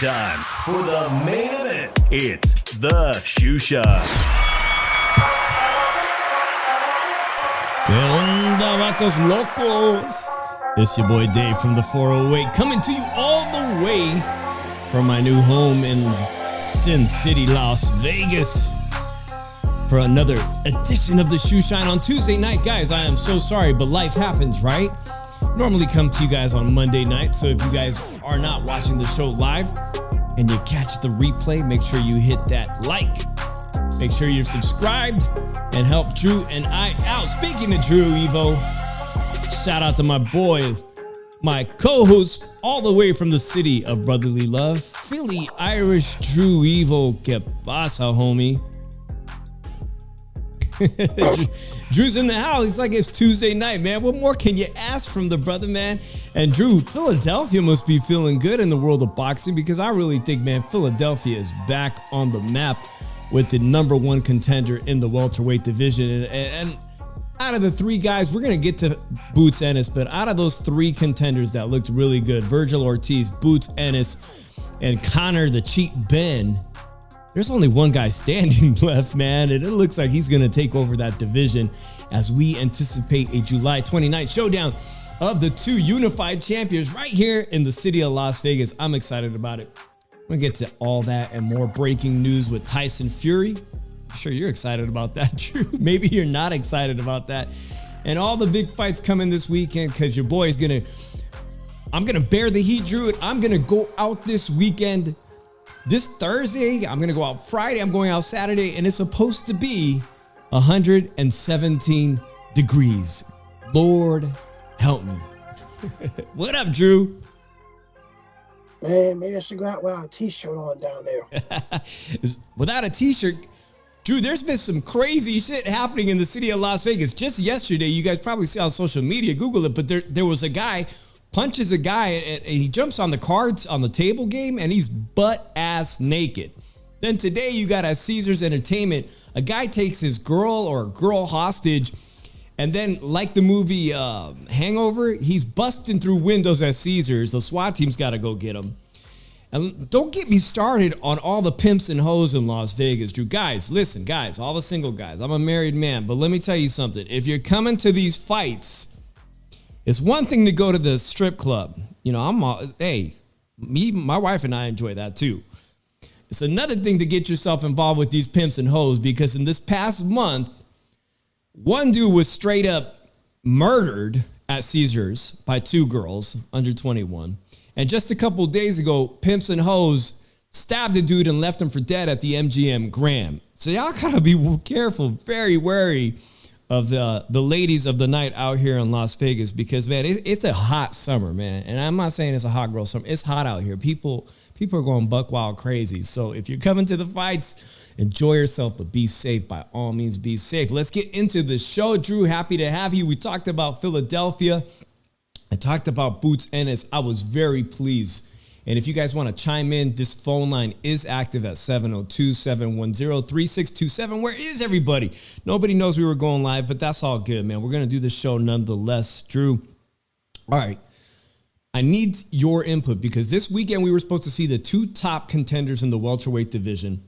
time for the main event. It's the Shoe Shot. ¿Qué onda, vatos locos? It's your boy Dave from the 408, coming to you all the way from my new home in Sin City, Las Vegas, for another edition of the Shoe Shine on Tuesday night. Guys, I am so sorry, but life happens, right? Normally come to you guys on Monday night, so if you guys are not watching the show live and you catch the replay, make sure you hit that like. Make sure you're subscribed and help Drew and I out. Speaking of Drew Evo, shout out to my boy, my co-host all the way from the city of brotherly love, Philly Irish Drew Evo. Que pasa, homie? Drew's in the house. It's like it's Tuesday night, man. What more can you ask from the brother, man? And Drew, Philadelphia must be feeling good in the world of boxing, because I really think, man, Philadelphia is back on the map with the number one contender in the welterweight division. And out of the three guys, we're going to get to Boots Ennis, but out of those three contenders that looked really good, Virgil Ortiz, Boots Ennis, and Connor the Cheat Ben, there's only one guy standing left, man, and it looks like he's going to take over that division as we anticipate a July 29th showdown of the two unified champions right here in the city of Las Vegas. I'm excited about it. We're going to get to all that and more breaking news with Tyson Fury. I'm sure you're excited about that, Drew. Maybe you're not excited about that. And all the big fights coming this weekend, because your boy is I'm going to bear the heat, Drew. I'm going to go out this weekend. This Thursday, I'm going to go out Friday, I'm going out Saturday, and it's supposed to be 117 degrees. Lord, help me. What up, Drew? Man, maybe I should go out without a t-shirt on down there. Without a t-shirt, Drew, there's been some crazy shit happening in the city of Las Vegas. Just yesterday, you guys probably see on social media, Google it, but there was a guy punches a guy and he jumps on the cards on the table game and he's butt ass naked. Then today you got at Caesars Entertainment, a guy takes his girl hostage, and then like the movie Hangover, he's busting through windows at Caesars. The SWAT team's got to go get him. And don't get me started on all the pimps and hoes in Las Vegas, Drew. Guys, listen, guys, all the single guys. I'm a married man, but let me tell you something. If you're coming to these fights, it's one thing to go to the strip club. You know, my wife and I enjoy that too. It's another thing to get yourself involved with these pimps and hoes, because in this past month, one dude was straight up murdered at Caesars by two girls under 21. And just a couple days ago, pimps and hoes stabbed a dude and left him for dead at the MGM Grand. So y'all gotta be careful, very wary of the ladies of the night out here in Las Vegas, because, man, it's a hot summer, man. And I'm not saying it's a hot girl summer. It's hot out here. People are going buck wild crazy. So if you're coming to the fights, enjoy yourself, but be safe. By all means, be safe. Let's get into the show. Drew, happy to have you. We talked about Philadelphia. I talked about Boots Ennis. I was very pleased. And if you guys want to chime in, this phone line is active at 702-710-3627. Where is everybody? Nobody knows we were going live, but that's all good, man. We're going to do the show nonetheless. Drew, all right. I need your input, because this weekend we were supposed to see the two top contenders in the welterweight division.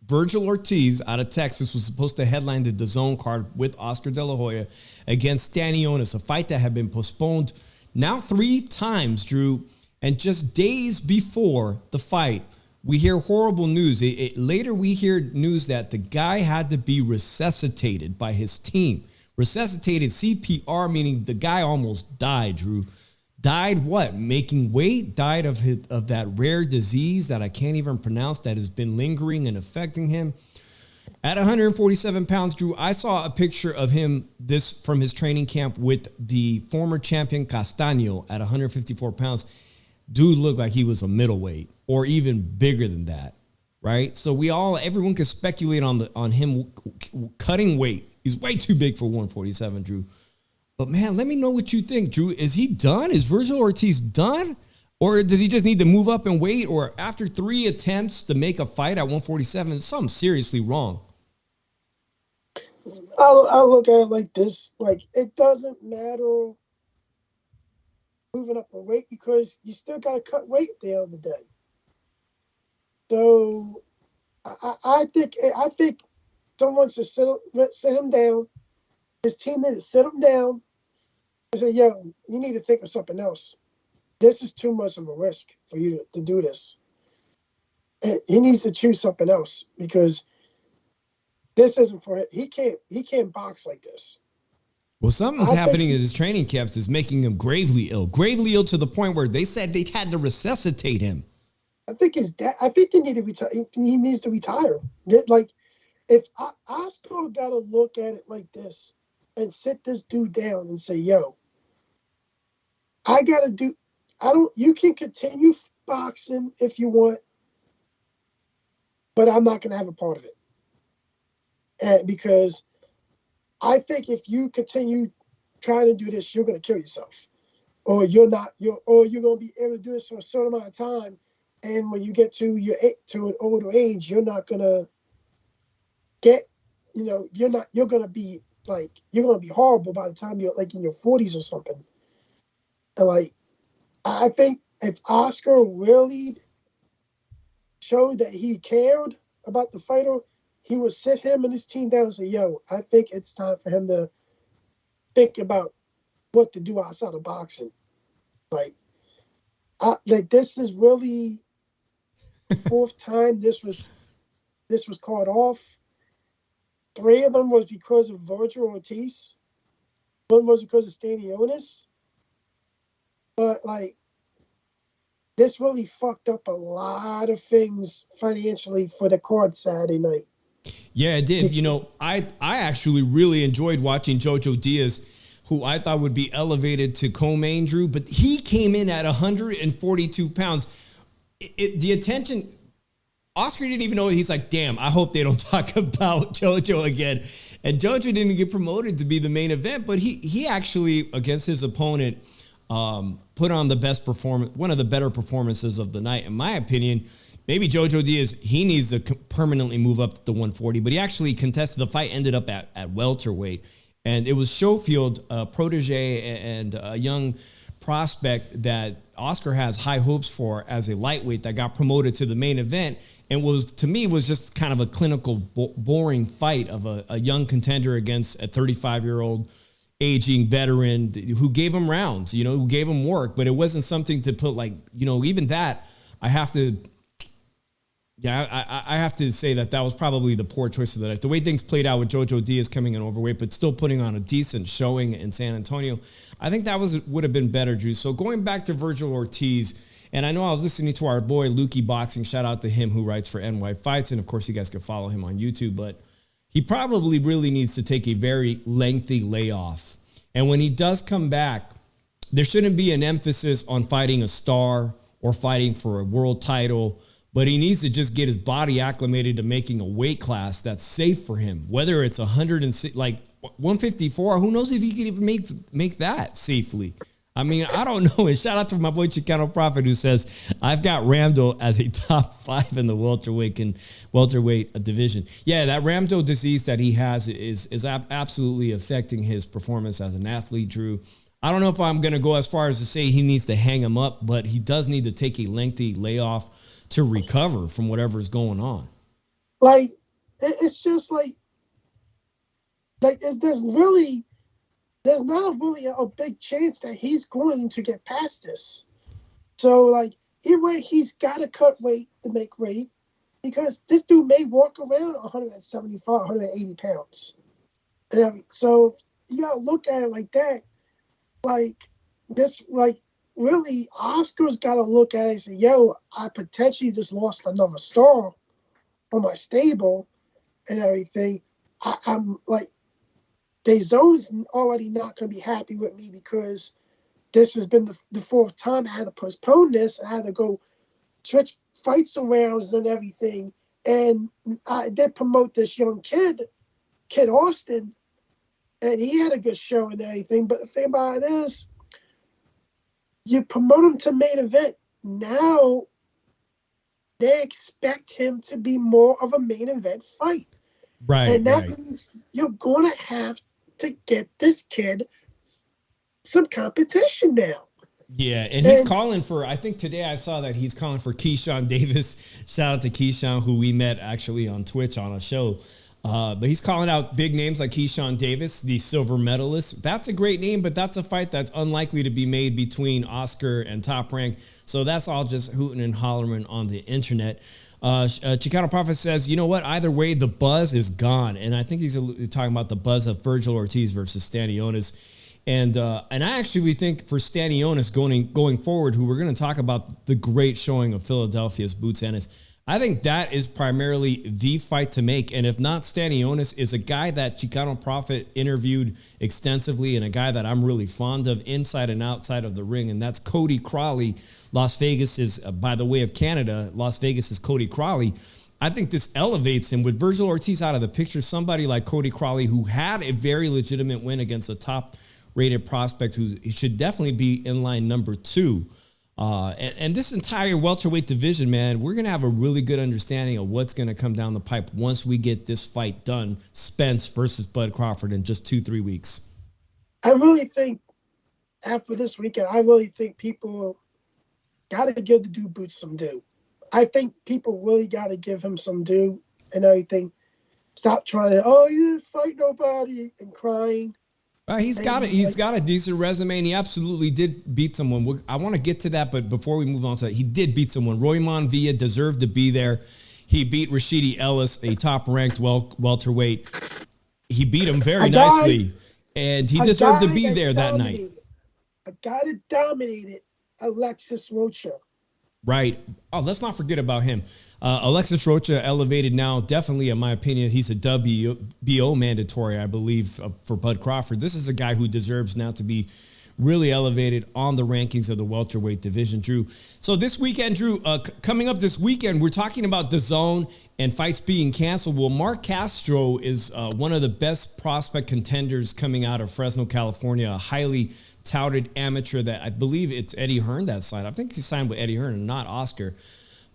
Virgil Ortiz out of Texas was supposed to headline the DAZN card with Oscar De La Hoya against Stanionis, a fight that had been postponed now 3 times, Drew. And just days before the fight, we hear horrible news. Later, we hear news that the guy had to be resuscitated by his team. Resuscitated, CPR, meaning the guy almost died, Drew. Died what? Making weight? Died of that rare disease that I can't even pronounce that has been lingering and affecting him. At 147 pounds, Drew, I saw a picture of him from his training camp with the former champion Castaño at 154 pounds. Dude looked like he was a middleweight or even bigger than that, right? So everyone could speculate on him cutting weight. He's way too big for 147, Drew. But, man, let me know what you think, Drew. Is he done? Is Virgil Ortiz done? Or does he just need to move up in weight? Or after 3 attempts to make a fight at 147, is something seriously wrong? I'll look at it like this. Like, it doesn't matter moving up in weight, because you still got to cut weight at the end of the day. So I think someone should sit him down. His team needs to sit him down and say, "Yo, you need to think of something else. This is too much of a risk for you to do this." And he needs to choose something else because this isn't for him. He can't box like this. Well, something's happening in his training camps is making him gravely ill to the point where they said they had to resuscitate him. I think his dad. I think they need to retire. He needs to retire. Like, if Oscar got to look at it like this and sit this dude down and say, "Yo, I got to do. I don't. You can continue boxing if you want, but I'm not going to have a part of it." And because I think if you continue trying to do this, you're going to kill yourself, or you're not. Or you're going to be able to do this for a certain amount of time, and when you get to an older age, you're not going to get. You're going to be like you're going to be horrible by the time you're like in your 40s or something. And like, I think if Oscar really showed that he cared about the fighter, he would sit him and his team down and say, "Yo, I think it's time for him to think about what to do outside of boxing." Like this is really the fourth time this was called off. 3 of them was because of Virgil Ortiz. 1 was because of Stanionis. But like, this really fucked up a lot of things financially for the card Saturday night. Yeah, it did. I actually really enjoyed watching Jojo Diaz, who I thought would be elevated to co-main, Drew, but he came in at 142 pounds. The attention, Oscar didn't even know. He's like, damn, I hope they don't talk about Jojo again. And Jojo didn't get promoted to be the main event, but he actually, against his opponent, put on the best performance, one of the better performances of the night. In my opinion, maybe Jojo Diaz, he needs to permanently move up to 140, but he actually contested the fight, ended up at welterweight. And it was Schofield, a protege and a young prospect that Oscar has high hopes for as a lightweight that got promoted to the main event and was just kind of a clinical, boring fight of a young contender against a 35-year-old aging veteran who gave him rounds, who gave him work, but it wasn't something to put like, even that I have to say that was probably the poor choice of the night. The way things played out with Jojo Diaz coming in overweight, but still putting on a decent showing in San Antonio, I think that would have been better, Drew. So going back to Virgil Ortiz, and I know I was listening to our boy Lukey Boxing, shout out to him who writes for NY Fights, and of course you guys can follow him on YouTube, but he probably really needs to take a very lengthy layoff. And when he does come back, there shouldn't be an emphasis on fighting a star or fighting for a world title, but he needs to just get his body acclimated to making a weight class that's safe for him. Whether it's 154, who knows if he can even make that safely. I mean, I don't know. And shout out to my boy Chicano Prophet who says, I've got Ramdo as a top 5 in the welterweight division. Yeah, that Ramdo disease that he has is absolutely affecting his performance as an athlete, Drew. I don't know if I'm going to go as far as to say he needs to hang him up, but he does need to take a lengthy layoff to recover from whatever's going on. Like, it's just like there's not really a big chance that he's going to get past this. So, like, either way, he's got to cut weight to make weight because this dude may walk around 175, 180 pounds. And so you got to look at it like that. Like, this, like, really, Oscar's got to look at it and say, yo, I potentially just lost another star on my stable and everything. I'm like, DAZN's already not going to be happy with me because this has been the 4th time I had to postpone this. I had to go switch fights around and everything. And I did promote this young kid Austin, and he had a good show and everything. But the thing about it is, you promote him to main event. Now they expect him to be more of a main event fight. Right. And that means you're going to have to get this kid some competition now. Yeah, and he's calling for, I think today I saw that he's calling for Keyshawn Davis. Shout out to Keyshawn, who we met actually on Twitch on a show. But he's calling out big names like Keyshawn Davis, the silver medalist. That's a great name, but that's a fight that's unlikely to be made between Oscar and Top Rank. So that's all just hooting and hollering on the internet. Chicano Prophet says, you know what? Either way, the buzz is gone. And I think he's talking about the buzz of Virgil Ortiz versus Stanionis. And I actually think for Stanionis going forward, who we're going to talk about the great showing of Philadelphia's Boots Ennis, I think that is primarily the fight to make. And if not, Stanionis is a guy that Chicano Prophet interviewed extensively and a guy that I'm really fond of inside and outside of the ring. And that's Cody Crawley. Las Vegas is, by the way of Canada, Las Vegas is Cody Crawley. I think this elevates him with Virgil Ortiz out of the picture. Somebody like Cody Crawley, who had a very legitimate win against a top-rated prospect who should definitely be in line number 2. And this entire welterweight division, man, we're going to have a really good understanding of what's going to come down the pipe once we get this fight done, Spence versus Bud Crawford, in just 2-3 weeks. I really think after this weekend, I really think people got to give the dude Boots some due. I think people really got to give him some due and everything. Stop trying to, you didn't fight nobody and crying. He's got a decent resume, and he absolutely did beat someone. I want to get to that, but before we move on to that, he did beat someone. Roymon Villa deserved to be there. He beat Rashidi Ellis, a top-ranked welterweight. He beat him very nicely, and he deserved to be there that night. A guy that dominated Alexis Rocha. Right. Oh, let's not forget about him. Alexis Rocha elevated now. Definitely, in my opinion, he's a WBO mandatory, I believe, for Bud Crawford. This is a guy who deserves now to be really elevated on the rankings of the welterweight division, Drew. So this weekend, Drew, coming up this weekend, we're talking about DAZN and fights being canceled. Well, Mark Castro is one of the best prospect contenders coming out of Fresno, California, a highly touted amateur that I believe it's Eddie Hearn that signed. I think he signed with Eddie Hearn and not Oscar.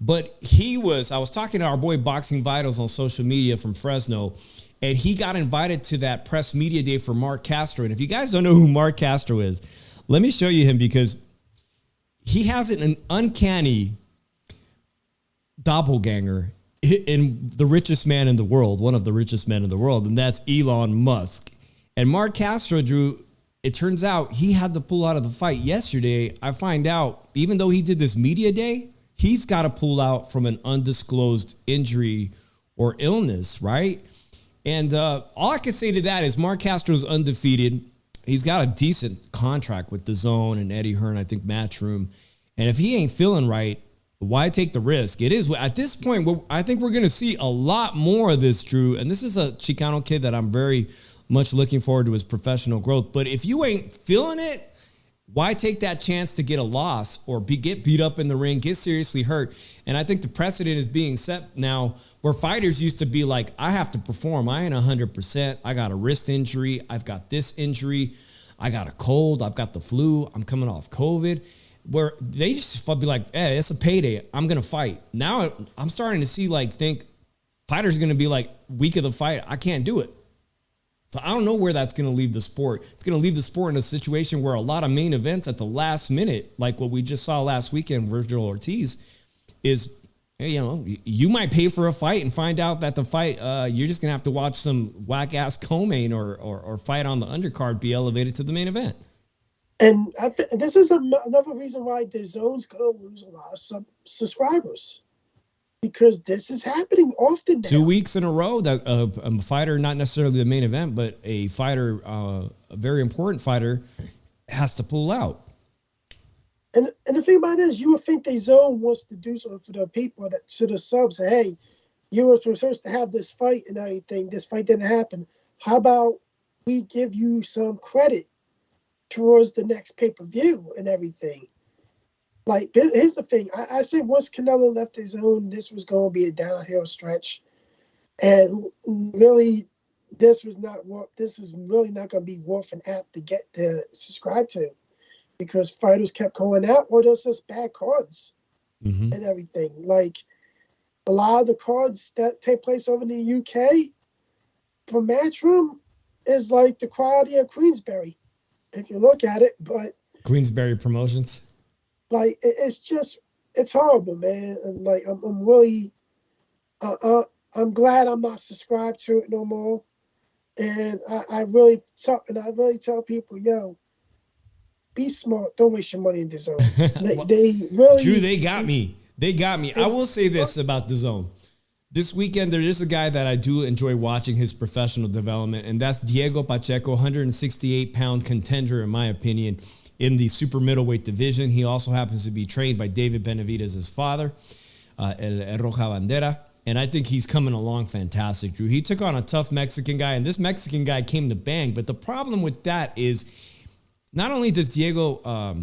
But I was talking to our boy Boxing Vitals on social media from Fresno, and he got invited to that press media day for Mark Castro. And if you guys don't know who Mark Castro is, let me show you him, because he has an uncanny doppelganger in the richest man in the world, one of the richest men in the world, and that's Elon Musk. And Mark Castro, Drew, it turns out he had to pull out of the fight yesterday. I find out, even though he did this media day, he's got to pull out from an undisclosed injury or illness, right? And all I can say to that is Mark Castro's undefeated. He's got a decent contract with DAZN and Eddie Hearn, I think, Matchroom. And if he ain't feeling right, why take the risk? It is, at this point, I think we're going to see a lot more of this, Drew. And this is a Chicano kid that I'm very much looking forward to his professional growth. But if you ain't feeling it, why take that chance to get a loss or get beat up in the ring, get seriously hurt? And I think the precedent is being set now where fighters used to be like, I have to perform. I ain't 100%. I got a wrist injury. I've got this injury. I got a cold. I've got the flu. I'm coming off COVID. Where they just be like, hey, it's a payday. I'm going to fight. Now I'm starting to see think fighters are going to be like, week of the fight, I can't do it. So I don't know where that's going to leave the sport. It's going to leave the sport in a situation where a lot of main events at the last minute, like what we just saw last weekend, Virgil Ortiz, is, you might pay for a fight and find out that the fight, you're just going to have to watch some whack-ass co-main or fight on the undercard be elevated to the main event. And this is another reason why DAZN's going to lose a lot of subscribers. Because this is happening often now. 2 weeks in a row that a fighter, not necessarily the main event, but a fighter, a very important fighter, has to pull out. And the thing about it is, you would think DAZN wants to do something for the people that should have subs. Say, hey, you were supposed to have this fight and everything. This fight didn't happen. How about we give you some credit towards the next pay-per-view and everything? Here's the thing. I said once Canelo left his own, this was going to be a downhill stretch. And really, this is really not going to be worth an app to get to subscribe to, because fighters kept going out, or there's just bad cards and everything. A lot of the cards that take place over in the UK for Matchroom is like the quality of Queensberry, if you look at it. But Queensberry Promotions. Like it's horrible, man. And like I'm really, I'm glad I'm not subscribed to it no more. And I really tell people, yo, be smart. Don't waste your money in the zone. Well, They Drew, really, they got me. They got me. I will say this about the zone. This weekend, there is a guy that I do enjoy watching his professional development, and that's Diego Pacheco, 168-pound contender, in my opinion, in the super middleweight division. He also happens to be trained by David Benavidez' his father, El Roja Bandera, and I think he's coming along fantastic, Drew. He took on a tough Mexican guy, and this Mexican guy came to bang, but the problem with that is not only does Diego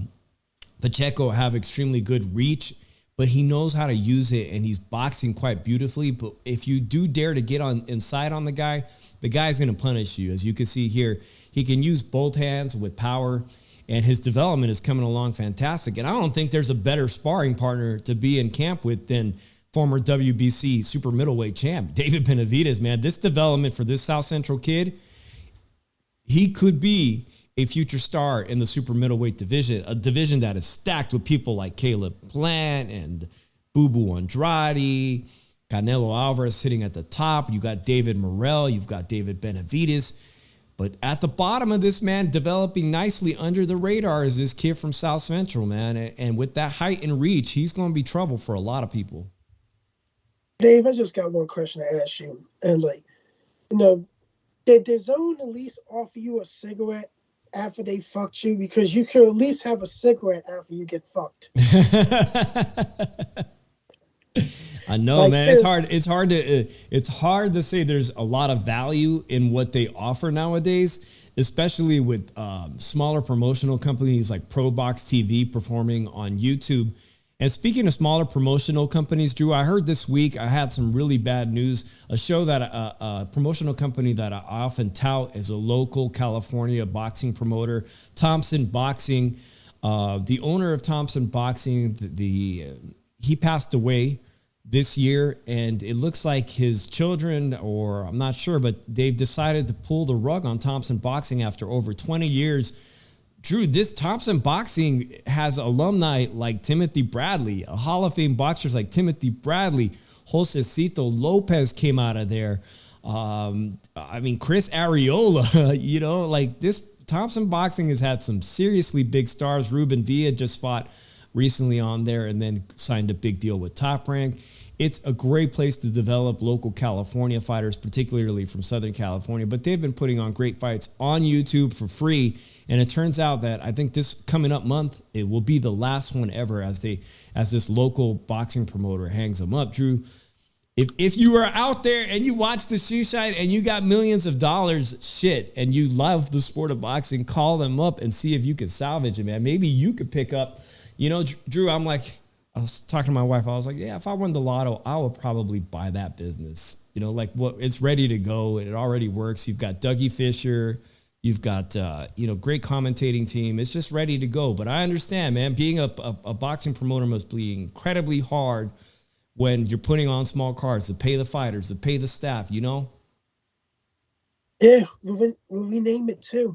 Pacheco have extremely good reach, but he knows how to use it, and he's boxing quite beautifully. But if you do dare to get on inside on the guy's going to punish you. As you can see here, he can use both hands with power, and his development is coming along fantastic. And I don't think there's a better sparring partner to be in camp with than former WBC super middleweight champ David Benavidez, man. This development for this South Central kid, he could be a future star in the super middleweight division, a division that is stacked with people like Caleb Plant and Boo Boo Andrade, Canelo Alvarez sitting at the top. You got David Morrell, you've got David Benavidez. But at the bottom of this, man, developing nicely under the radar is this kid from South Central, man. And with that height and reach, he's going to be trouble for a lot of people. Dave, I just got one question to ask you. And like, did the zone at least offer you a cigarette after they fucked you? Because you could at least have a cigarette after you get fucked. I know, like, man. Seriously. It's hard to say there's a lot of value in what they offer nowadays, especially with smaller promotional companies like Pro Box TV performing on YouTube. And speaking of smaller promotional companies, Drew, I heard this week I had some really bad news. A show that a promotional company that I often tout is a local California boxing promoter, Thompson Boxing. The owner of Thompson Boxing, he passed away this year, and it looks like his children, or I'm not sure, but they've decided to pull the rug on Thompson Boxing after over 20 years. Drew, this Thompson Boxing has alumni like Timothy Bradley, a Hall of Fame boxers like Timothy Bradley. Josecito Lopez came out of there. Chris Areola, like this Thompson Boxing has had some seriously big stars. Ruben Villa just fought recently on there and then signed a big deal with Top Rank. It's a great place to develop local California fighters, particularly from Southern California. But they've been putting on great fights on YouTube for free. And it turns out that I think this coming up month, it will be the last one ever as this local boxing promoter hangs them up. Drew, if you are out there and you watch the Shoe Shine and you got millions of dollars, and you love the sport of boxing, call them up and see if you can salvage it, man. Maybe you could pick up, Drew, I was talking to my wife. I was like, yeah, if I won the lotto, I would probably buy that business. It's ready to go. It already works. You've got Dougie Fisher. You've got, great commentating team. It's just ready to go. But I understand, man, being a boxing promoter must be incredibly hard when you're putting on small cards to pay the fighters, to pay the staff, Yeah, we'll rename it too.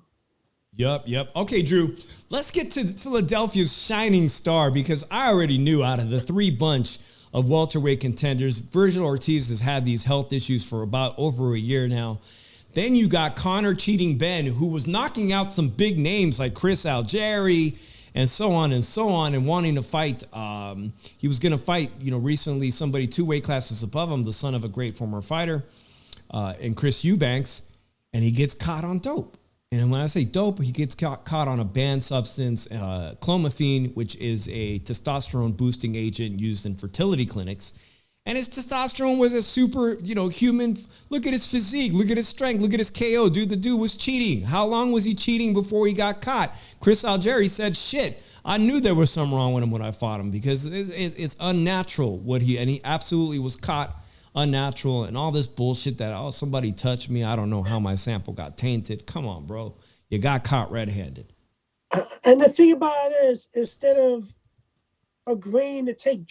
Yep. Okay, Drew, let's get to Philadelphia's shining star, because I already knew out of the three bunch of welterweight contenders, Virgil Ortiz has had these health issues for about over a year now. Then you got Connor Cheating Ben, who was knocking out some big names like Chris Algieri and so on and wanting to fight. He was going to fight, recently somebody 2 weight classes above him, the son of a great former fighter, and Chris Eubanks, and he gets caught on dope. And when I say dope, he gets caught on a banned substance, clomiphene, which is a testosterone boosting agent used in fertility clinics. And his testosterone was a super, human. Look at his physique. Look at his strength. Look at his KO. Dude, the dude was cheating. How long was he cheating before he got caught? Chris Algieri said, shit, I knew there was something wrong with him when I fought him, because it's unnatural and he absolutely was caught unnatural, and all this bullshit that, somebody touched me. I don't know how my sample got tainted. Come on, bro. You got caught red-handed. And the thing about it is, instead of agreeing to take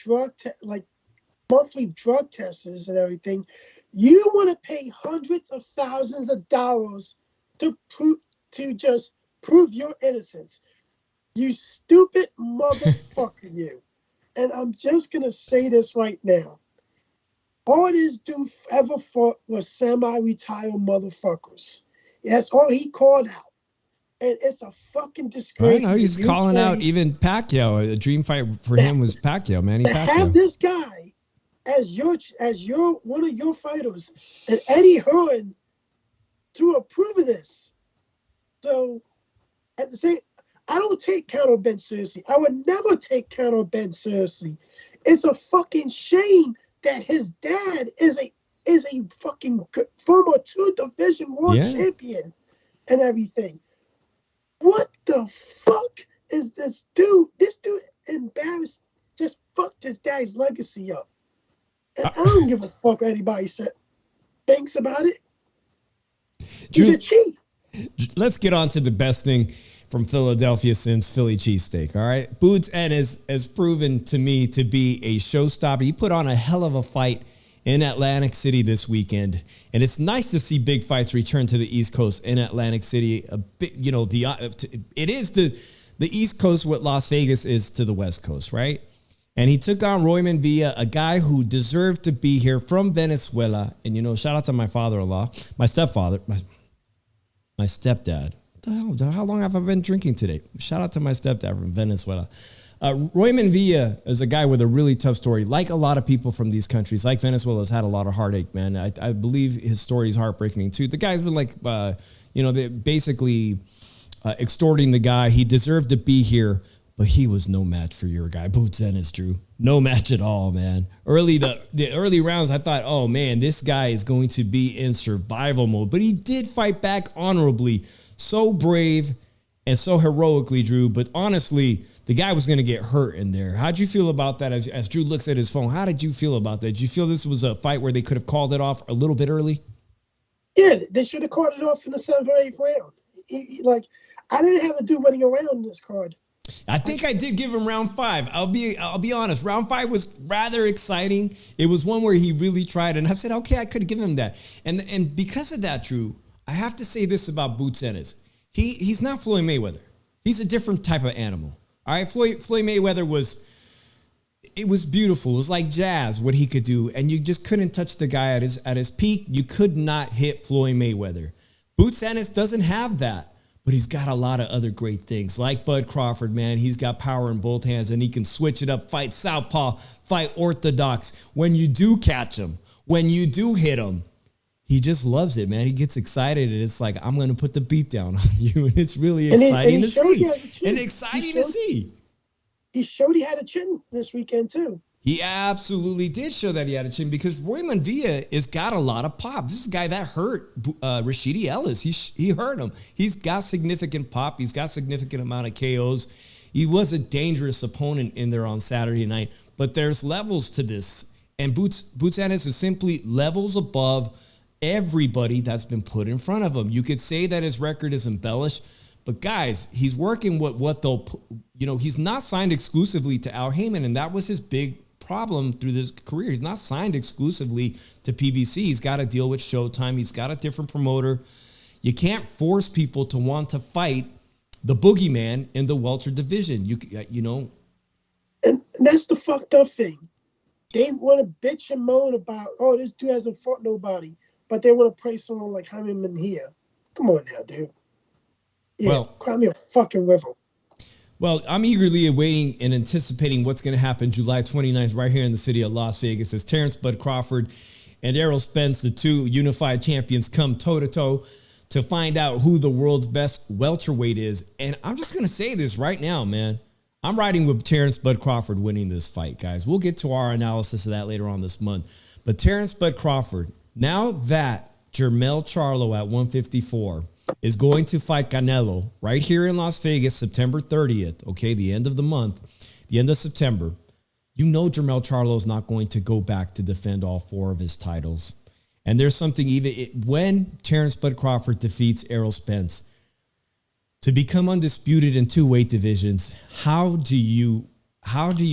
monthly drug tests and everything, you want to pay hundreds of thousands of dollars to just prove your innocence. You stupid motherfucker, you. And I'm just going to say this right now. All this dude ever fought was semi-retired motherfuckers. That's all he called out. And it's a fucking disgrace. I know he's calling out even Pacquiao. A dream fight for him was Pacquiao, Manny Pacquiao. Have this guy as your one of your fighters, and Eddie Hearn to approve of this. So at the same, I don't take Conor Benn seriously. I would never take Conor Benn seriously. It's a fucking shame that his dad is a fucking former 2 division world champion and everything. What the fuck is this dude? This dude embarrassed, just fucked his dad's legacy up. And I don't give a fuck what anybody thinks about it. He's a cheat. Let's get on to the best thing from Philadelphia since Philly cheesesteak, all right? Boots Ennis has proven to me to be a showstopper. He put on a hell of a fight in Atlantic City this weekend, and it's nice to see big fights return to the East Coast in Atlantic City. A bit, it is the East Coast what Las Vegas is to the West Coast, right? And he took on Royman Villa, a guy who deserved to be here from Venezuela. And shout out to my father-in-law, my stepfather, my stepdad. What the hell? How long have I been drinking today? Shout out to my stepdad from Venezuela. Royman Villa is a guy with a really tough story. Like a lot of people from these countries, like Venezuela, has had a lot of heartache, man. I believe his story is heartbreaking too. The guy's been they basically extorting the guy. He deserved to be here, but he was no match for your guy, Boots Ennis, Drew. No match at all, man. The early rounds, I thought, oh man, this guy is going to be in survival mode. But he did fight back honorably. So brave and so heroically, Drew. But honestly, the guy was going to get hurt in there. How'd you feel about that as Drew looks at his phone? How did you feel about that? Did you feel this was a fight where they could have called it off a little bit early? Yeah, they should have called it off in the 7th or 8th round. I didn't have to do running around in this card. I think I did give him round 5. I'll be honest. Round 5 was rather exciting. It was one where he really tried, and I said, okay, I could have given him that. And because of that, Drew, I have to say this about Boots Ennis. He's not Floyd Mayweather. He's a different type of animal. All right, Floyd Mayweather was beautiful. It was like jazz, what he could do, and you just couldn't touch the guy at his peak. You could not hit Floyd Mayweather. Boots Ennis doesn't have that, but he's got a lot of other great things. Like Bud Crawford, man, he's got power in both hands, and he can switch it up, fight southpaw, fight orthodox. When you do catch him, when you do hit him, he just loves it, man. He gets excited, and it's like, I'm going to put the beat down on you, and it's really exciting to see. And exciting to see. He showed he had a chin this weekend, too. He absolutely did show that he had a chin because Royman Villa has got a lot of pop. This is a guy that hurt Rashidi Ellis. He hurt him. He's got significant pop. He's got significant amount of KOs. He was a dangerous opponent in there on Saturday night, but there's levels to this. And Boots Ennis is simply levels above everybody that's been put in front of him. You could say that his record is embellished, but guys, he's working with what they'll, he's not signed exclusively to Al Heyman, and that was his big problem through this career. He's not signed exclusively to PBC. He's got to deal with Showtime. He's got a different promoter. You can't force people to want to fight the boogeyman in the welter division. And that's the fucked up thing. They want to bitch and moan about, oh, this dude hasn't fought nobody. But they want to praise someone like Jaime Mejia. Come on now, dude. Yeah, cry me a fucking river. Well, I'm eagerly awaiting and anticipating what's going to happen July 29th right here in the city of Las Vegas as Terrence Bud Crawford and Errol Spence, the two unified champions, come toe-to-toe to find out who the world's best welterweight is. And I'm just going to say this right now, man. I'm riding with Terrence Bud Crawford winning this fight, guys. We'll get to our analysis of that later on this month. But Terrence Bud Crawford, now that Jermell Charlo at 154 is going to fight Canelo right here in Las Vegas, September 30th, okay, the end of the month, the end of September, Jermell Charlo is not going to go back to defend all 4 of his titles. And there's something when Terrence Bud Crawford defeats Errol Spence, to become undisputed in 2 weight divisions, how do you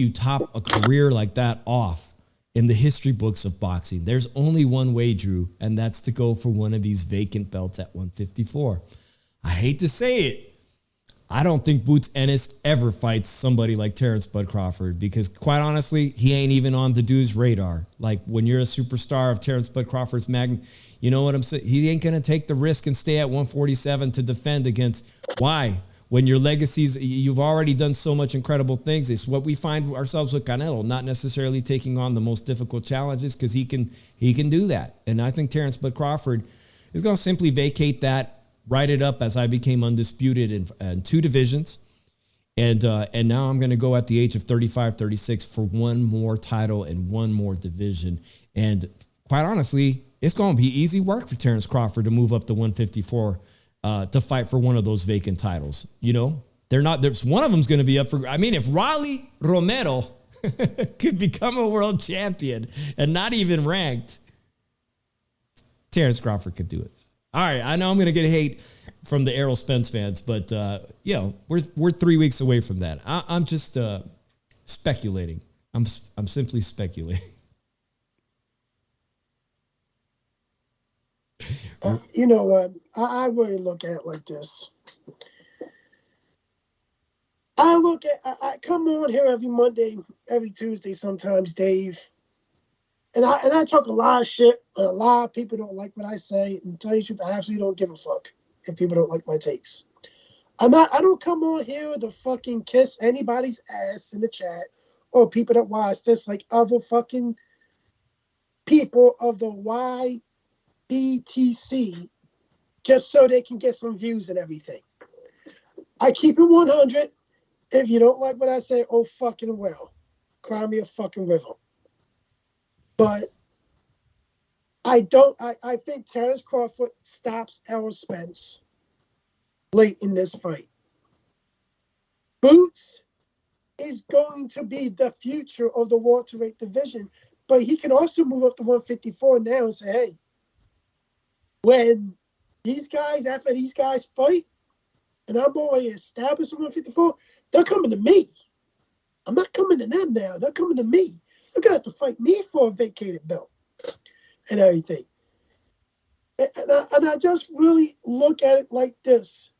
top a career like that off in the history books of boxing? There's only one way, Drew, and that's to go for one of these vacant belts at 154. I hate to say it, I don't think Boots Ennis ever fights somebody like Terrence Bud Crawford because, quite honestly, he ain't even on the dude's radar. Like, when you're a superstar of Terrence Bud Crawford's you know what I'm saying? He ain't going to take the risk and stay at 147 to defend against. Why? When your legacies, you've already done so much incredible things. It's what we find ourselves with Canelo, not necessarily taking on the most difficult challenges because he can do that. And I think Terrence Bud Crawford is going to simply vacate that, write it up as I became undisputed in 2 divisions. And now I'm going to go at the age of 35, 36 for one more title and one more division. And quite honestly, it's going to be easy work for Terrence Crawford to move up to 154 to fight for one of those vacant titles. You know, there's one of them's going to be up for, I mean, if Raleigh Romero could become a world champion and not even ranked, Terrence Crawford could do it. All right, I know I'm going to get hate from the Errol Spence fans, but we're 3 weeks away from that. I'm just speculating. I'm simply speculating. You know what? I really look at it like this. I come on here every Monday, every Tuesday, sometimes, Dave. And I talk a lot of shit, and a lot of people don't like what I say. And to tell you the truth, I absolutely don't give a fuck if people don't like my takes. I don't come on here to fucking kiss anybody's ass in the chat or people that watch this like other fucking people of the YBTC just so they can get some views and everything. I keep it 100. If you don't like what I say, oh fucking well. Cry me a fucking river. But I think Terrence Crawford stops Errol Spence late in this fight. Boots is going to be the future of the welterweight division, but he can also move up to 154 now and say, hey, when after these guys fight, and I'm already established at 154, they're coming to me. I'm not coming to them now. They're coming to me. They're going to have to fight me for a vacated belt and everything. And I just really look at it like this.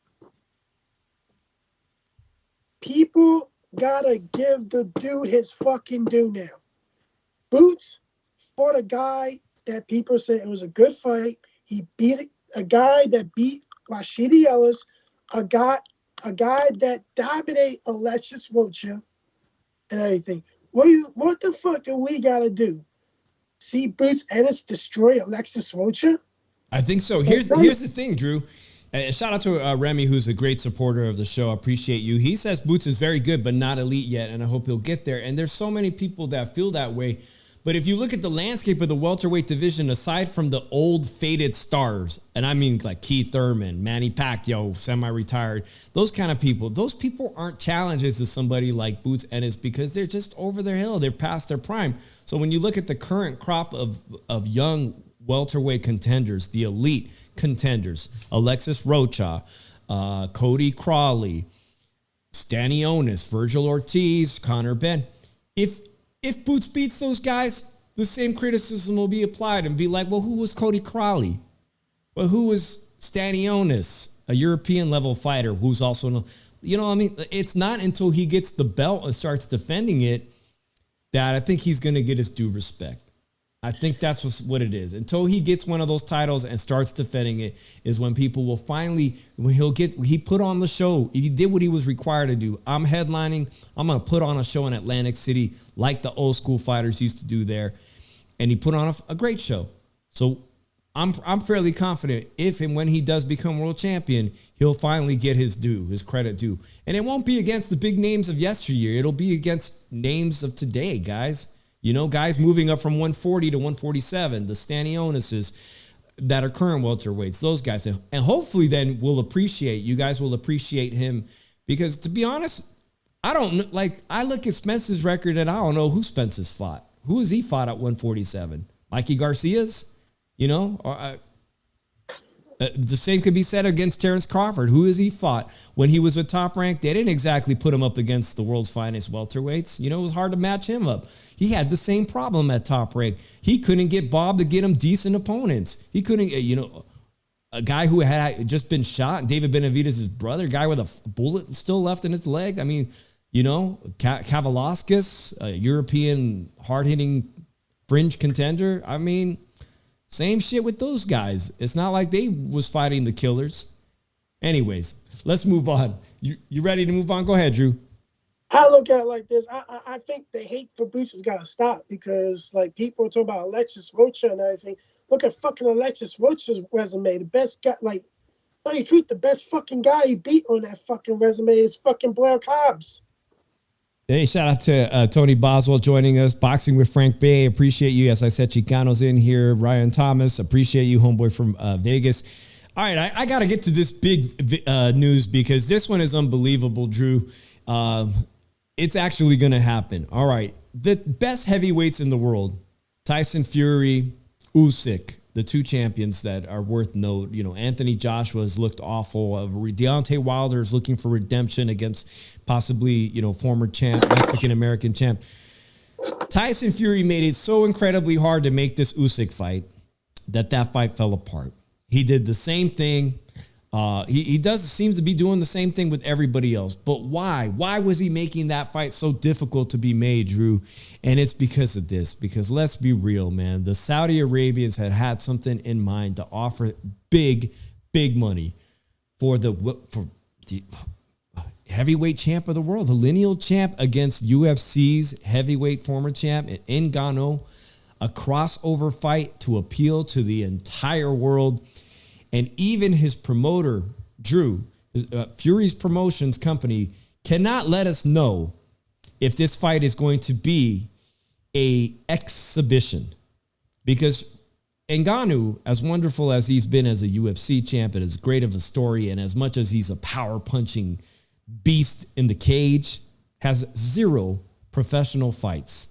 People got to give the dude his fucking due now. Boots fought a guy that people say it was a good fight. He beat a guy that beat Rashidi Ellis, a guy that dominated Alexis Rocha and everything. What the fuck do we got to do? See Boots Ennis destroy Alexis Rocha? I think so. Here's the thing, Drew. Shout out to Remy, who's a great supporter of the show. I appreciate you. He says Boots is very good, but not elite yet, and I hope he'll get there. And there's so many people that feel that way. But if you look at the landscape of the welterweight division, aside from the old faded stars, and I mean like Keith Thurman, Manny Pacquiao, semi-retired, those kind of people, those people aren't challenges to somebody like Boots Ennis because they're just over their hill. They're past their prime. So when you look at the current crop of young welterweight contenders, the elite contenders, Alexis Rocha, Cody Crawley, Stanionis, Virgil Ortiz, Conor Benn, if Boots beats those guys, the same criticism will be applied and be like, well, who was Cody Crawley? Well, who was Stanionis, a European level fighter who's also, you know what I mean? It's not until he gets the belt and starts defending it that I think he's going to get his due respect. I think that's what it is. Until he gets one of those titles and starts defending it is when people will finally, he put on the show. He did what he was required to do. I'm headlining. I'm going to put on a show in Atlantic City like the old school fighters used to do there. And he put on a great show. So I'm fairly confident if and when he does become world champion, he'll finally get his due, his credit due. And it won't be against the big names of yesteryear. It'll be against names of today, guys. You know, guys moving up from 140 to 147, the Stanionises that are current welterweights, those guys. And hopefully then you guys will appreciate him because, to be honest, I look at Spence's record and I don't know who Spence has fought. Who has he fought at 147? Mikey Garcia's? You know, the same could be said against Terrence Crawford. Who has he fought when he was with Top Rank? They didn't exactly put him up against the world's finest welterweights. You know, it was hard to match him up. He had the same problem at Top Rank. He couldn't get Bob to get him decent opponents. He couldn't, a guy who had just been shot, David Benavidez' brother, guy with a bullet still left in his leg. I mean, Kavalauskas, a European hard-hitting fringe contender. I mean, same shit with those guys. It's not like they was fighting the killers. Anyways, let's move on. You ready to move on? Go ahead, Drew. I look at it like this. I think the hate for Boots has got to stop because, like, people are talking about Alexis Rocha and everything. Look at fucking Alexis Rocha's resume. The best guy, like, tell you the truth, the best fucking guy he beat on that fucking resume is fucking Blair Cobbs. Hey, shout out to Tony Boswell joining us. Boxing with Frank Bay. Appreciate you. As I said, Chicano's in here. Ryan Thomas. Appreciate you, homeboy from Vegas. All right, I got to get to this big news because this one is unbelievable, Drew. It's actually going to happen. All right. The best heavyweights in the world, Tyson Fury, Usyk, the two champions that are worth note. Anthony Joshua has looked awful. Deontay Wilder is looking for redemption against possibly, former champ, Mexican-American champ. Tyson Fury made it so incredibly hard to make this Usyk fight that fight fell apart. He did the same thing. He seems to be doing the same thing with everybody else. But why? Why was he making that fight so difficult to be made, Drew? And it's because of this. Because let's be real, man. The Saudi Arabians had something in mind to offer big money for the heavyweight champ of the world, the lineal champ against UFC's heavyweight former champ Ngannou, a crossover fight to appeal to the entire world. And even his promoter, Drew, Fury's promotions company, cannot let us know if this fight is going to be an exhibition. Because Ngannou, as wonderful as he's been as a UFC champ and as great of a story, and as much as he's a power-punching beast in the cage, has 0 professional fights.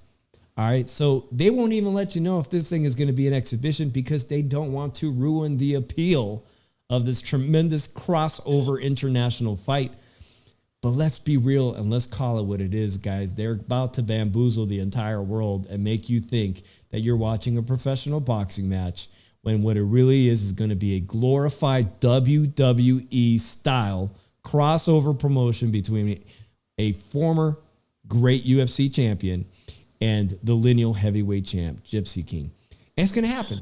All right, so they won't even let you know if this thing is going to be an exhibition because they don't want to ruin the appeal of this tremendous crossover international fight. But let's be real and let's call it what it is, guys. They're about to bamboozle the entire world and make you think that you're watching a professional boxing match when what it really is going to be a glorified WWE style crossover promotion between a former great UFC champion and the lineal heavyweight champ, Gypsy King. And it's going to happen.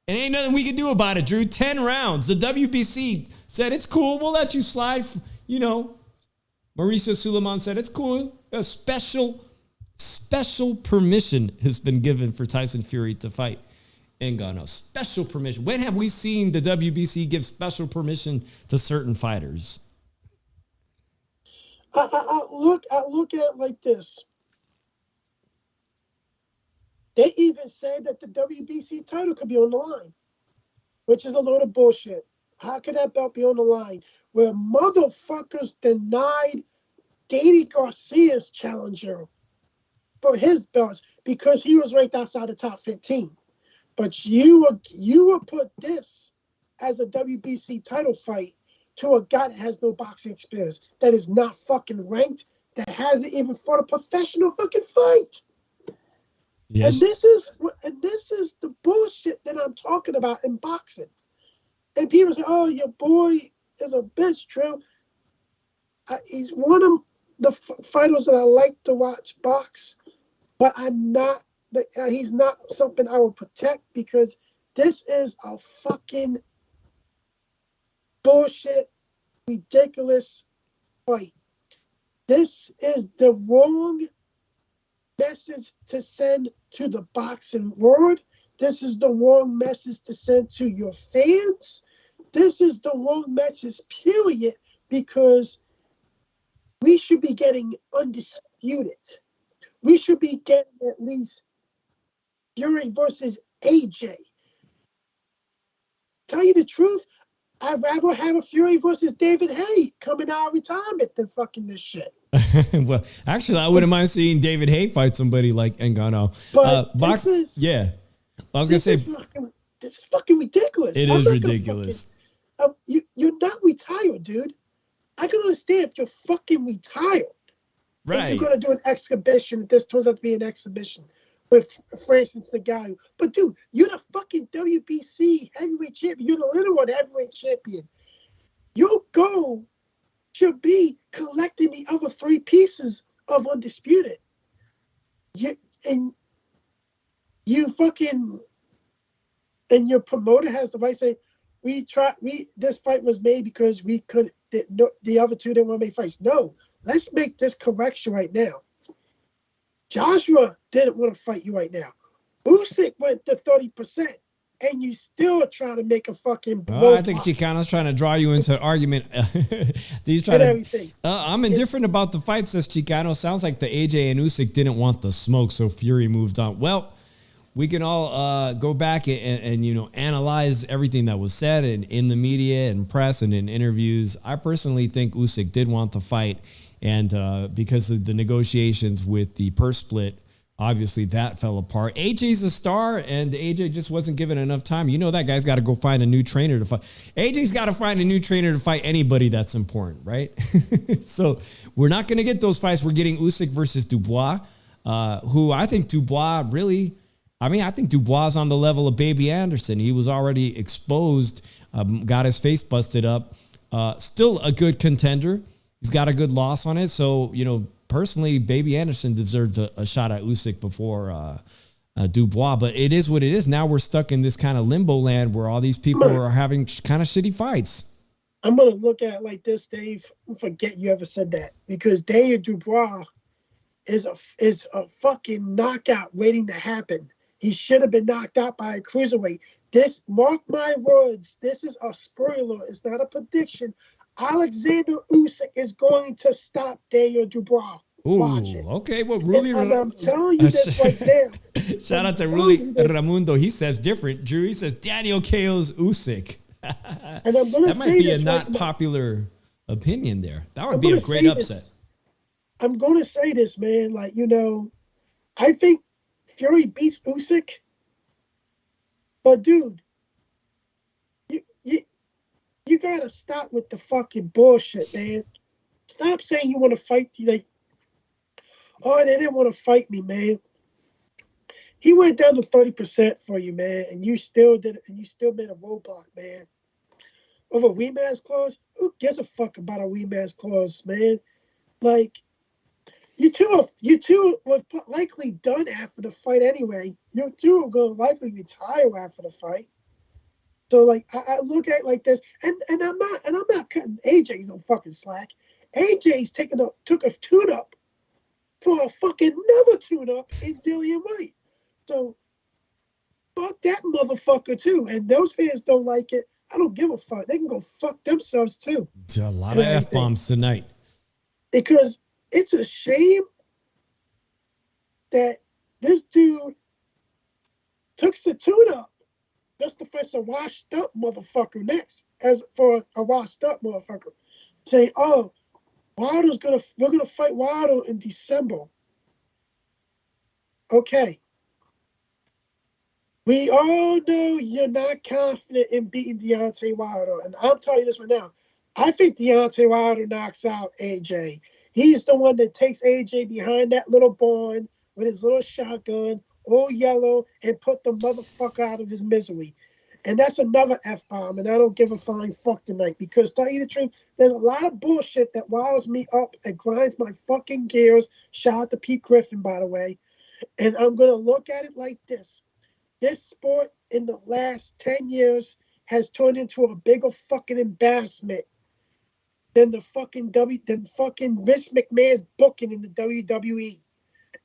And ain't nothing we can do about it, Drew. 10 rounds. The WBC said, it's cool. We'll let you slide. Mauricio Suleiman said, it's cool. A special permission has been given for Tyson Fury to fight Ngannou. Special permission. When have we seen the WBC give special permission to certain fighters? I look at it like this. They even said that the WBC title could be on the line, which is a load of bullshit. How could that belt be on the line where motherfuckers denied David Garcia's challenger for his belts because he was ranked outside the top 15? But you would put this as a WBC title fight to a guy that has no boxing experience, that is not fucking ranked, that hasn't even fought a professional fucking fight. Yes. And this is the bullshit that I'm talking about in boxing. And people say, "Oh, your boy is a bitch, Drew." He's one of the fighters that I like to watch box, but he's not something I will protect because this is a fucking bullshit, ridiculous fight. This is the wrong message to send to the boxing world. This is the wrong message to send to your fans. This is the wrong message, period, because we should be getting undisputed. We should be getting at least Fury versus AJ. Tell you the truth, I'd rather have a Fury versus David Haye coming out of retirement than fucking this shit. Well, actually, I wouldn't mind seeing David Haye fight somebody like Ngannou. But I was gonna say this is fucking ridiculous. It is ridiculous. You're not retired, dude. I can understand if you're fucking retired. Right. You're gonna do an exhibition. This turns out to be an exhibition. with, for instance, the guy. But dude, you're the fucking WBC heavyweight champion. You're the literal heavyweight champion. Your goal should be collecting the other 3 pieces of Undisputed. And your promoter has the right to say, this fight was made because the other 2 didn't want to make fights. No, let's make this correction right now. Joshua didn't want to fight you right now. Usyk went to 30%, and you still trying to make a fucking. I think Chicano's trying to draw you into an argument. He's trying everything. I'm indifferent about the fight, says Chicano. Sounds like the AJ and Usyk didn't want the smoke, so Fury moved on. Well, we can all go back and analyze everything that was said in the media and press and in interviews. I personally think Usyk did want the fight, and because of the negotiations with the purse split, obviously that fell apart. AJ's a star, and AJ just wasn't given enough time. You know that guy's got to go find a new trainer to fight. AJ's got to find a new trainer to fight anybody that's important, right? So we're not going to get those fights. We're getting Usyk versus Dubois, who I think Dubois really... I think Dubois is on the level of Baby Anderson. He was already exposed, got his face busted up. Still a good contender. He's got a good loss on it. So, personally, Baby Anderson deserved a shot at Usyk before Dubois. But it is what it is. Now we're stuck in this kind of limbo land where all these people are having kind of shitty fights. I'm going to look at it like this, Dave. I forget you ever said that. Because Daniel Dubois is a fucking knockout waiting to happen. He should have been knocked out by a cruiserweight. Mark my words, this is a spoiler. It's not a prediction. Alexander Usyk is going to stop Daniel Dubois. Watch it. Okay, well, Rudy... And I'm telling you this right now. Shout out to Rudy Ramundo. He says different. Drew, he says Daniel KO's Usyk. And I'm going to say that might be this a not popular opinion there. That would be a great upset. I'm going to say this, man. I think Fury beats Usyk, but dude, you gotta stop with the fucking bullshit, man. Stop saying you want to fight. They didn't want to fight me, man. He went down to 30% for you, man, and you still did it, and you still made a roadblock, man. Over a rematch clause? Who gives a fuck about a rematch clause, man? You two were likely done after the fight anyway. You two are going to likely retire after the fight. So I look at it like this, and I'm not cutting AJ no fucking slack. AJ's took a tune up for a fucking another tune up in Dillian White. So fuck that motherfucker too. And those fans don't like it. I don't give a fuck. They can go fuck themselves too. It's a lot of F-bombs tonight. Because it's a shame that this dude took a tune-up just to face a washed-up motherfucker next, as for a washed-up motherfucker. Say, we're gonna fight Wilder in December. Okay. We all know you're not confident in beating Deontay Wilder, and I'm telling you this right now. I think Deontay Wilder knocks out AJ. He's the one that takes AJ behind that little barn with his little shotgun, all yellow, and put the motherfucker out of his misery. And that's another F-bomb, and I don't give a flying fuck tonight because, to tell you the truth, there's a lot of bullshit that riles me up and grinds my fucking gears. Shout out to Pete Griffin, by the way. And I'm going to look at it like this. This sport in the last 10 years has turned into a bigger fucking embarrassment than the fucking Vince McMahon's booking in the WWE.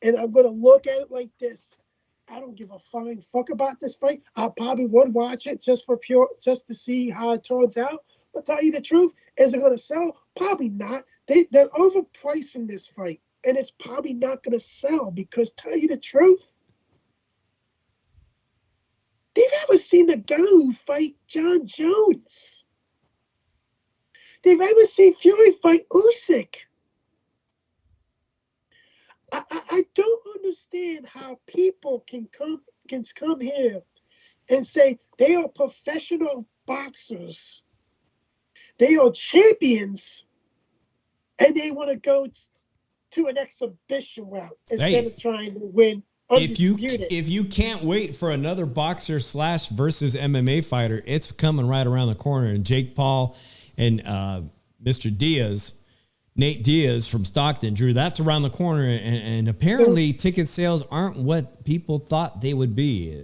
And I'm going to look at it like this. I don't give a flying fuck about this fight. I probably would watch it just to see how it turns out. But tell you the truth, is it going to sell? Probably not. They're overpricing this fight, and it's probably not going to sell because, tell you the truth, they've ever seen a guy who fight John Jones. They've ever seen Fury fight Usyk. I don't understand how people can come here and say they are professional boxers. They are champions, and they want to go to an exhibition route instead of trying to win Undisputed. if you can't wait for another boxer / versus MMA fighter, it's coming right around the corner. And Jake Paul and Mr. Diaz, Nate Diaz from Stockton, Drew, that's around the corner. And apparently ticket sales aren't what people thought they would be.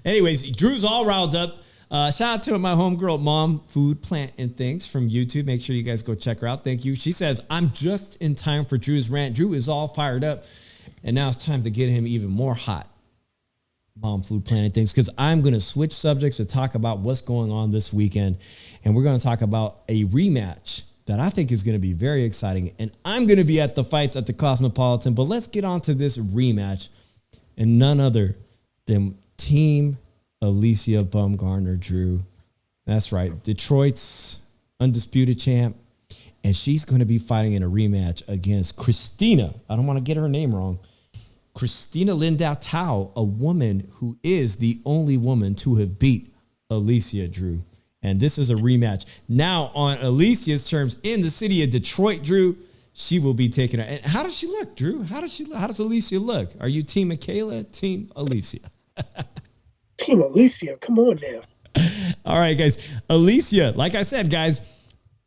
Anyways, Drew's all riled up. Shout out to my homegirl, Mom Food Plant and Things from YouTube. Make sure you guys go check her out. Thank you. She says, I'm just in time for Drew's rant. Drew is all fired up. And now it's time to get him even more hot. Mom Food Plant and Things. Because I'm going to switch subjects to talk about what's going on this weekend. And we're going to talk about a rematch that I think is going to be very exciting. And I'm going to be at the fights at the Cosmopolitan. But let's get on to this rematch. And none other than Team Alicia Baumgartner, Drew. That's right. Detroit's undisputed champ. And she's going to be fighting in a rematch against Christina. I don't want to get her name wrong. Christina Lindau Tao, a woman who is the only woman to have beat Alicia, Drew. And this is a rematch. Now, on Alicia's terms in the city of Detroit, Drew, she will be taking her. And how does she look, Drew? How does Alicia look? Are you Team Michaela, Team Alicia? Team Alicia, come on now. All right, guys. Alicia, like I said, guys,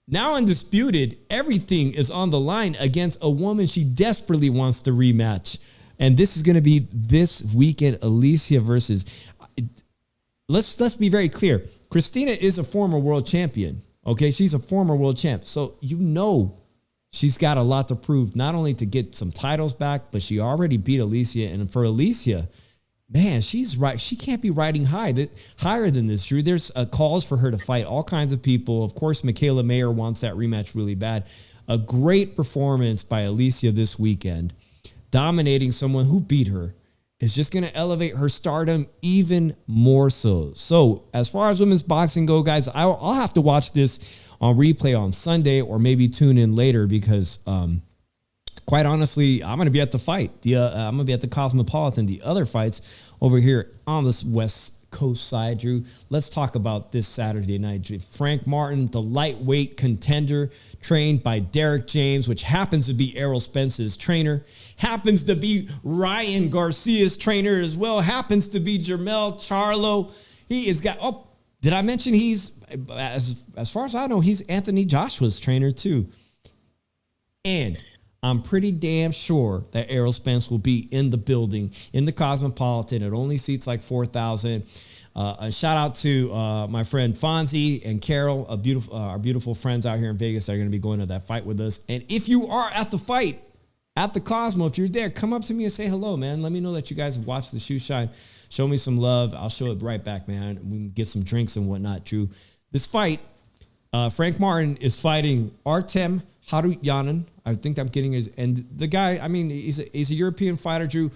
now undisputed, everything is on the line against a woman she desperately wants to rematch. And this is going to be this weekend, Alicia versus... Let's be very clear. Christina is a former world champion. Okay, she's a former world champ. So you know she's got a lot to prove, not only to get some titles back, but she already beat Alicia. And for Alicia, man, she's right. She can't be riding higher than this, Drew. There's calls for her to fight all kinds of people. Of course, Michaela Mayer wants that rematch really bad. A great performance by Alicia this weekend, dominating someone who beat her, is just going to elevate her stardom even more so. So as far as women's boxing go, guys, I'll have to watch this on replay on Sunday or maybe tune in later because quite honestly, I'm going to be at the fight. I'm going to be at the Cosmopolitan. The other fights over here on this West Coast side, Drew. Let's talk about this Saturday night. Frank Martin, the lightweight contender, trained by Derek James, which happens to be Errol Spence's trainer, happens to be Ryan Garcia's trainer as well, happens to be Jermell Charlo. He has got, did I mention he's, as far as I know, he's Anthony Joshua's trainer too. And I'm pretty damn sure that Errol Spence will be in the building, in the Cosmopolitan. It only seats like 4,000. A shout out to my friend Fonzie and Carol, our beautiful friends out here in Vegas that are going to be going to that fight with us. And if you are at the fight, at the Cosmo, if you're there, come up to me and say hello, man. Let me know that you guys have watched the Shoe Shine. Show me some love. I'll show it right back, man. We can get some drinks and whatnot, Drew. This fight, Frank Martin is fighting Artem Harutyunyan. I think I'm getting his, and the guy, I mean, he's a European fighter, Drew.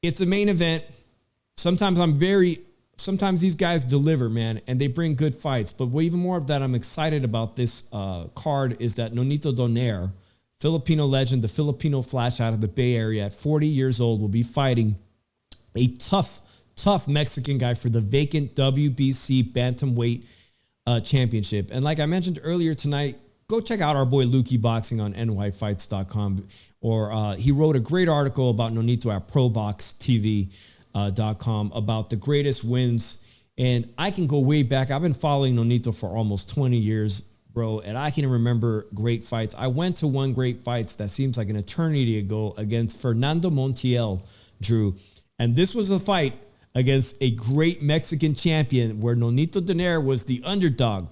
It's a main event. Sometimes these guys deliver, man, and they bring good fights. But even more of that, I'm excited about this card is that Nonito Donaire, Filipino legend, the Filipino Flash out of the Bay Area at 40 years old, will be fighting a tough Mexican guy for the vacant WBC Bantamweight championship. And like I mentioned earlier tonight, go check out our boy Lukey Boxing on nyfights.com. Or he wrote a great article about Nonito at proboxtv.com about the greatest wins. And I can go way back. I've been following Nonito for almost 20 years, bro. And I can remember great fights. I went to one great fights that seems like an eternity ago against Fernando Montiel, Drew. And this was a fight against a great Mexican champion where Nonito Donaire was the underdog.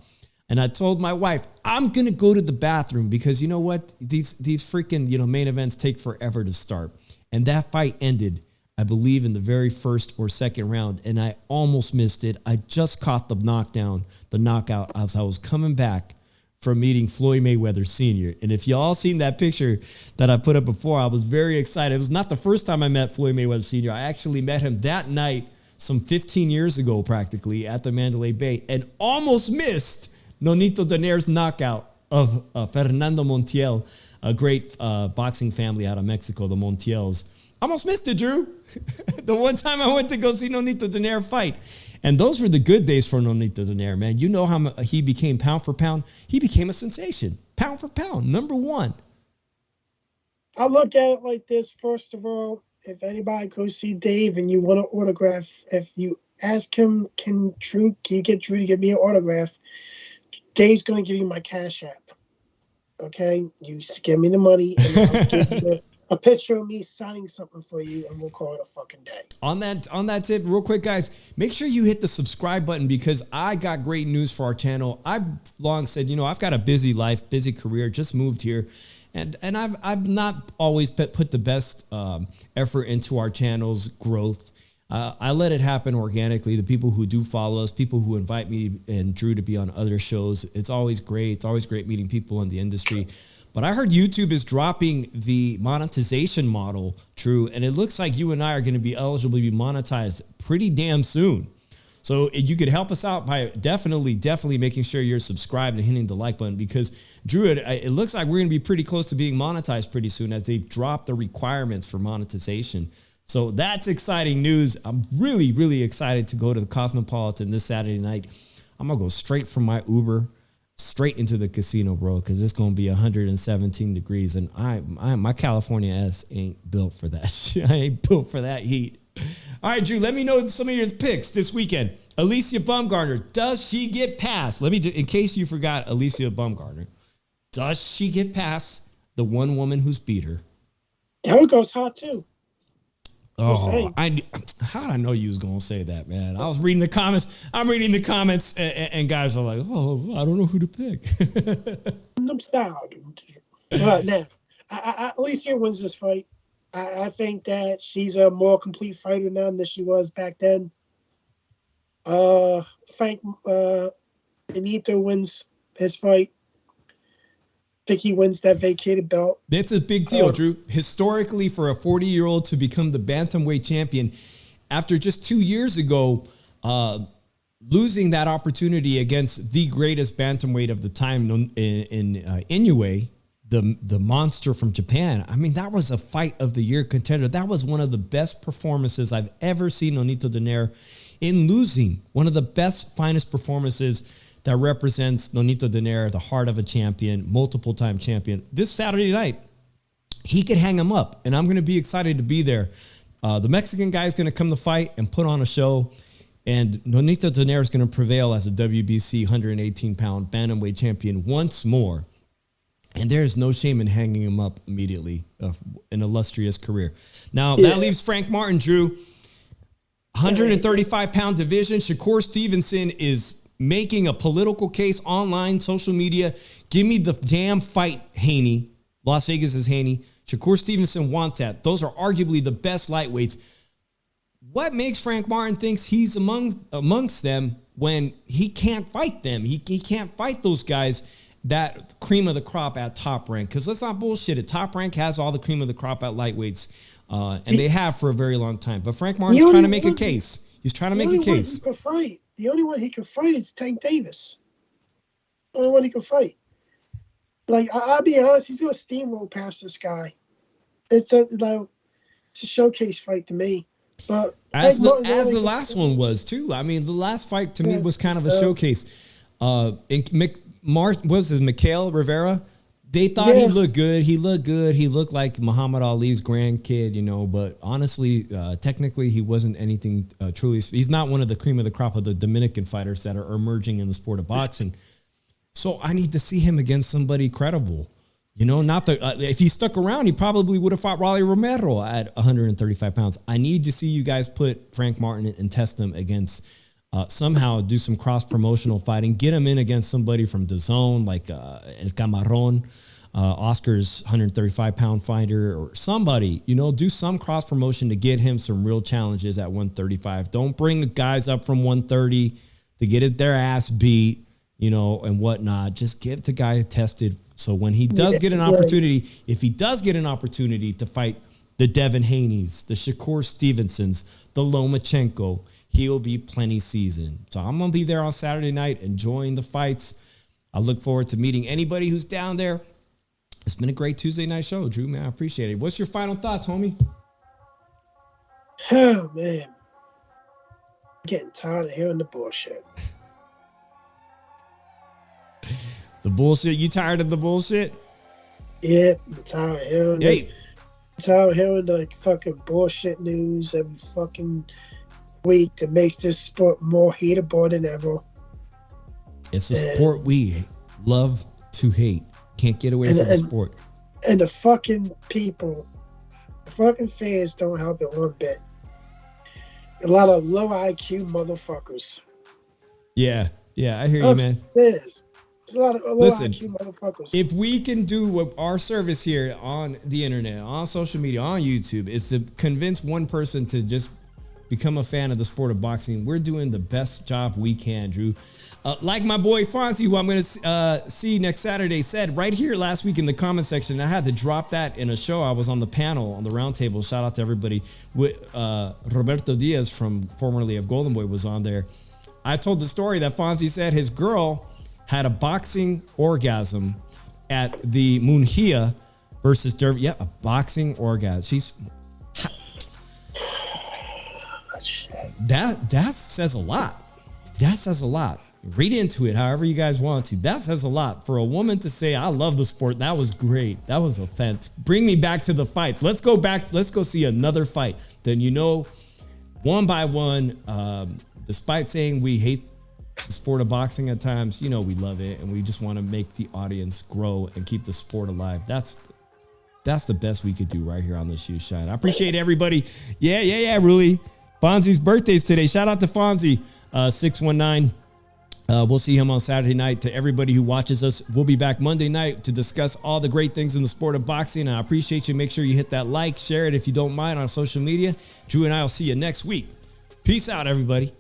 And I told my wife, I'm going to go to the bathroom because you know what? These freaking, main events take forever to start. And that fight ended, I believe, in the very first or second round. And I almost missed it. I just caught the knockout as I was coming back from meeting Floyd Mayweather Sr. And if y'all seen that picture that I put up before, I was very excited. It was not the first time I met Floyd Mayweather Sr. I actually met him that night, some 15 years ago practically, at the Mandalay Bay, and almost missed Nonito Donaire's knockout of Fernando Montiel, a great boxing family out of Mexico, the Montiels. Almost missed it, Drew. The one time I went to go see Nonito Donaire fight. And those were the good days for Nonito Donaire, man. You know how he became pound for pound? He became a sensation. Pound for pound, number one. I look at it like this, first of all, if anybody goes see Dave and you want an autograph, if you ask him, can you get Drew to give me an autograph? Dave's gonna give you my Cash App. Okay, you give me the money, and I'll give you a picture of me signing something for you, and we'll call it a fucking day. On that tip, real quick, guys, make sure you hit the subscribe button because I got great news for our channel. I've long said, I've got a busy life, busy career, just moved here. And I've not always put the best effort into our channel's growth. I let it happen organically. The people who do follow us, people who invite me and Drew to be on other shows, it's always great. It's always great meeting people in the industry. But I heard YouTube is dropping the monetization model, Drew, and it looks like you and I are going to be eligible to be monetized pretty damn soon. So you could help us out by definitely making sure you're subscribed and hitting the like button because, Drew, it looks like we're going to be pretty close to being monetized pretty soon as they've dropped the requirements for monetization. So that's exciting news. I'm really, really excited to go to the Cosmopolitan this Saturday night. I'm going to go straight from my Uber straight into the casino, bro, because it's going to be 117 degrees. And my California ass ain't built for that shit. I ain't built for that heat. All right, Drew, let me know some of your picks this weekend. Alicia Baumgartner, does she get past? In case you forgot Alicia Baumgartner, does she get past the one woman who's beat her? There goes hot too. Oh, how did I know you was going to say that, man? I was reading the comments. I'm reading the comments, and guys are like, oh, I don't know who to pick. I'm styled. Now, Alicia wins this fight. I think that she's a more complete fighter now than she was back then. Frank Benito wins his fight. I think he wins that vacated belt. That's a big deal, Drew. Historically, for a 40-year-old to become the bantamweight champion after just 2 years ago, losing that opportunity against the greatest bantamweight of the time in Inoue, the monster from Japan. I mean, that was a fight of the year contender. That was one of the best performances I've ever seen Nonito Donaire in losing. One of the best, finest performances that represents Nonito Donaire, the heart of a champion, multiple-time champion. This Saturday night, he could hang him up, and I'm going to be excited to be there. The Mexican guy is going to come to fight and put on a show, and Nonito Donaire is going to prevail as a WBC 118-pound bantamweight champion once more. And there is no shame in hanging him up immediately. An illustrious career. Now, that leaves Frank Martin, Drew. 135-pound division. Shakur Stevenson is making a political case online, social media. Give me the damn fight, Haney. Las Vegas is Haney. Shakur Stevenson wants that. Those are arguably the best lightweights. What makes Frank Martin thinks he's amongst them when he can't fight them? He can't fight those guys, that cream of the crop at Top Rank. Because let's not bullshit it. Top Rank has all the cream of the crop at lightweights. And they have for a very long time. But Frank Martin's trying to make a case. He's trying to make a case. The only one he can fight is Tank Davis. The only one he can fight. Like, I'll be honest, he's going to steamroll past this guy. It's a showcase fight to me. But as the last one was too. I mean, the last fight to me was kind of a showcase. Mikael Rivera, they thought he looked good. He looked like Muhammad Ali's grandkid, but honestly, technically, he wasn't anything truly. He's not one of the cream of the crop of the Dominican fighters that are emerging in the sport of boxing. So I need to see him against somebody credible. If he stuck around, he probably would have fought Rolly Romero at 135 pounds. I need to see you guys put Frank Martin and test him against somehow do some cross-promotional fighting. Get him in against somebody from DAZN, like El Camarón, Oscar's 135-pound fighter, or somebody. Do some cross-promotion to get him some real challenges at 135. Don't bring the guys up from 130 to get their ass beat, and whatnot. Just get the guy tested. So when he does get an opportunity, if he does get an opportunity to fight the Devin Haney's, the Shakur Stevensons, the Lomachenko, he'll be plenty seasoned. So I'm going to be there on Saturday night enjoying the fights. I look forward to meeting anybody who's down there. It's been a great Tuesday night show, Drew, man. I appreciate it. What's your final thoughts, homie? Oh, man. I'm getting tired of hearing the bullshit. The bullshit? You tired of the bullshit? Yeah, I'm tired of hearing this. Tired of hearing the fucking bullshit news every fucking week that makes this sport more hateable than ever. It's a sport we love to hate. Can't get away from the sport. And the fucking people, the fucking fans don't help it one bit. A lot of low IQ motherfuckers. Yeah, I hear you, man. There's a lot of low IQ motherfuckers. If we can do what our service here on the internet, on social media, on YouTube, is to convince one person to just become a fan of the sport of boxing, we're doing the best job we can, Drew. Like my boy Fonzie, who I'm going to see next Saturday, said right here last week in the comment section, I had to drop that in a show. I was on the panel, on the round table. Shout out to everybody. With Roberto Diaz, formerly of Golden Boy, was on there. I told the story that Fonzie said his girl had a boxing orgasm at the Munhia versus Derby. Yeah, a boxing orgasm. That says a lot. That says a lot. Read into it however you guys want to. That says a lot for a woman to say, I love the sport. That was great. That was a bring me back to the fights. Let's go back. Let's go see another fight. Then, one by one, despite saying we hate the sport of boxing at times, we love it. And we just want to make the audience grow and keep the sport alive. That's the best we could do right here on the Shoe Shine. I appreciate everybody. Yeah, really. Fonzie's birthday's today. Shout out to Fonzie, 619. We'll see him on Saturday night. To everybody who watches us, we'll be back Monday night to discuss all the great things in the sport of boxing. I appreciate you. Make sure you hit that like, share it if you don't mind on social media. Drew and I will see you next week. Peace out, everybody.